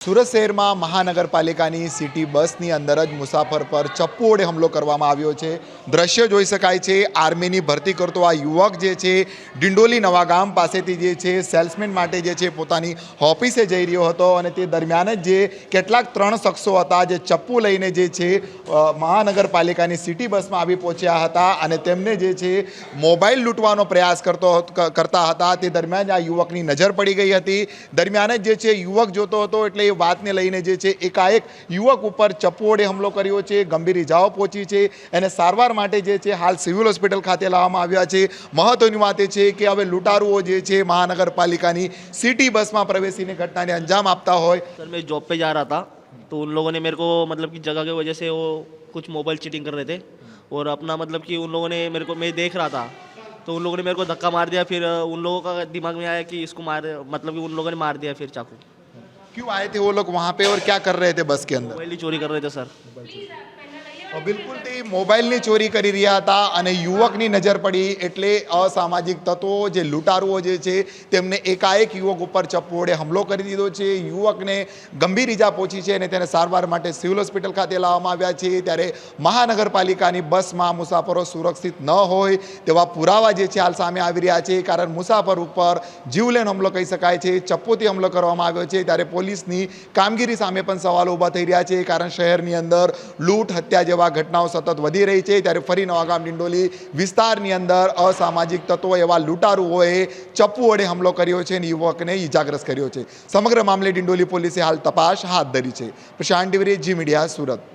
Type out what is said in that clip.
સુરત શહેરમાં મહાનગરપાલિકાની સિટી બસની અંદર જ મુસાફર પર ચપ્પુ વડે હુમલો કરવામાં આવ્યો છે। દ્રશ્ય જોઈ શકાય છે। આર્મીની ભરતી કરતો આ યુવક જે છે ડિંડોલી નવાગામ પાસેથી જે છે સેલ્સમેન માટે જે છે પોતાની ઓફિસે જઈ રહ્યો હતો અને તે દરમિયાન જ જે કેટલાક ત્રણ શખ્સો હતા જે ચપ્પુ લઈને જે છે મહાનગરપાલિકાની સિટી બસમાં આવી પહોંચ્યા હતા અને તેમને જે છે મોબાઈલ લૂંટવાનો પ્રયાસ કરતા હતા। તે દરમિયાન આ યુવકની નજર પડી ગઈ હતી। દરમિયાન જ જે છે યુવક જોતો હતો એટલે વાતને લઈને જે છે એકાએક યુવક ઉપર ચપ્પુ વડે હુમલો કર્યો છે। ગંભીર ઇજાઓ પહોંચી છે અને સારવાર માટે જે છે હાલ સિવિલ હોસ્પિટલ ખાતે લાવવામાં આવ્યા છે। મહત્વની વાત એ છે કે હવે લૂંટારુઓ જે છે મહાનગરપાલિકાની સિટી બસમાં પ્રવેશીને ઘટનાને અંજામ આપતા હોય। सर मैं जॉब पे जा रहा था तो उन लोगों ने मेरे को मतलब कि जगह की वजह से वो कुछ मोबाइल चीटिंग कर रहे थे और अपना मतलब कि उन लोगों ने मेरे को मैं देख रहा था तो उन लोगों ने मेरे को धक्का मार दिया। फिर उन लोगों का दिमाग में आया कि इसको मार मतलब कि उन लोगों ने मार दिया फिर चाकू। क्यों आए थे वो लोग वहाँ पे और क्या कर रहे थे बस के अंदर? मोबाइल ही चोरी कर रहे थे सर। બિલકુલ તે મોબાઈલની ચોરી કરી રહ્યા હતા અને યુવકની નજર પડી એટલે અસામાજિક તત્વો જે લૂંટારુઓ જે છે તેમને એકાએક યુવક ઉપર ચપ્પુ વડે હુમલો કરી દીધો છે। યુવકને ગંભીર ઈજા પહોંચી છે અને તેને સારવાર માટે સિવિલ હોસ્પિટલ ખાતે લાવવામાં આવ્યા છે। ત્યારે મહાનગરપાલિકાની બસમાં મુસાફરો સુરક્ષિત ન હોય તેવા પુરાવા જે છે હાલ સામે આવી રહ્યા છે। કારણ મુસાફર ઉપર જીવલેણ હુમલો કહી શકાય છે, ચપ્પુથી હુમલો કરવામાં આવ્યો છે। ત્યારે પોલીસની કામગીરી સામે પણ સવાલો ઊભા થઈ રહ્યા છે કારણ શહેરની અંદર લૂંટ હત્યા જેવા ઘટનાઓ સતત વધી રહી છે। ત્યારે ફરી નવાગામ ડિંડોલી વિસ્તારની અંદર અસામાજિક તત્વો એવા લૂંટારુઓએ ચપ્પુ વડે હુમલો કર્યો છે અને યુવકને ઈજાગ્રસ્ત કર્યો છે। સમગ્ર મામલે ડિંડોલી પોલીસે હાલ તપાસ હાથ ધરી છે। પ્રશાંત ડિવરે, જી મીડિયા, સુરત।